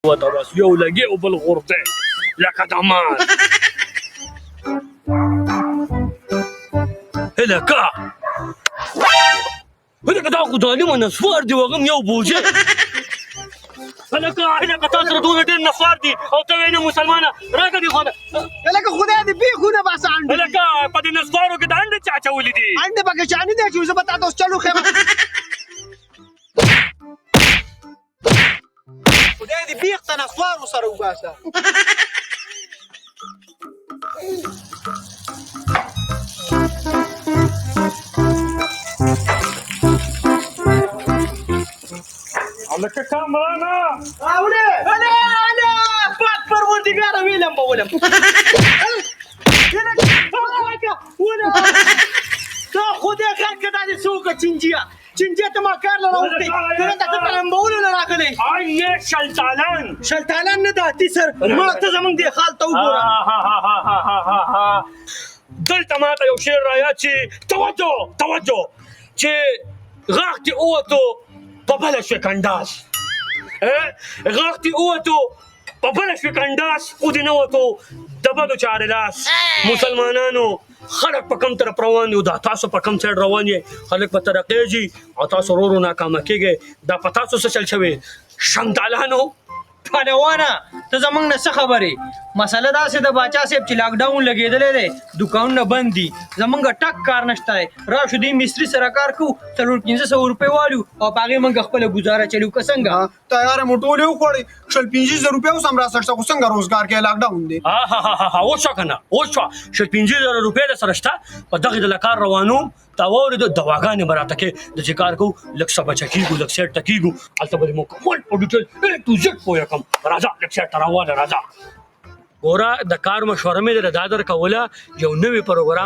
وته بس یو لګي او بل غورځي لکه دمان هلکه دا خو ظالمه نسوار دي وغم یو بوجه هلکه تا سره دونه ډېر نسوار دي او ته وایې نه مسلمانه راکړه دې خونه هلکه خدای دې بېخونه باسه انډې هلکه په دې نسوارو کې د انډې چا اچولي دي انډې پکې چاني دی چې زه به تا ته اوس چلو ښیم خدای دې بېخ ته نسوارو سره وباسه هلکه کامرانه اله پاک پروردګاره ویلم به ولم تا خدای خیر که دا دې څه وکړه چینجیه ته ما کار له راوښتې دلته ته په لمبولو نه راغلی آی یې شلتالان شلتالان نه ده اتي سر مړه ته زمونږ دې حال ته وګوره دلته ماته یو شعر رایاد چې توجه چې غاښ دې ووتو په بله شوې کنډاس غاښ دې ووتو په بله شوې کنډاس او دې نه وتو د بدو چارې لاس مسلمانانو خلک په کوم طرف روان دي او دا تاسو په کوم سایډ روان یې خلک په ترقۍ ځي او تاسو ورو ناکامه کېږئ دا په تاسو څه چل شوی شمدالانو پهلوانه ته زمونږ نه څه خبرې مسله داسې د باچا صاحب چې لاکډاون لګېدلی دی دوکانونه بند دي زمونږ ټک کار نشته دی راشو دې مستري سره کار کوو 400 روپۍ والو او په هغې موږ خپله ګزاره چلو که څنګه تیاره مو ټولې وخوړې 1500 روپۍ اوس هم راسره خو څنګه روزګار کوې لاکډاون دی اوس که نه اوس شوه 15,000 روپۍ درسره شته په دغې د کار روانوم تا واورېدو دواګانې به راته کې د چې کار کوو لږ څه بچه کېږو لږ سیټ ته کېږو هلته به دې مکمل په ډیټیل A to Z پوه کړم راځه لږ سیټ ته راواله راځه ګوره د کار مشوره مې درله دا درکوله یو نوی پروګرام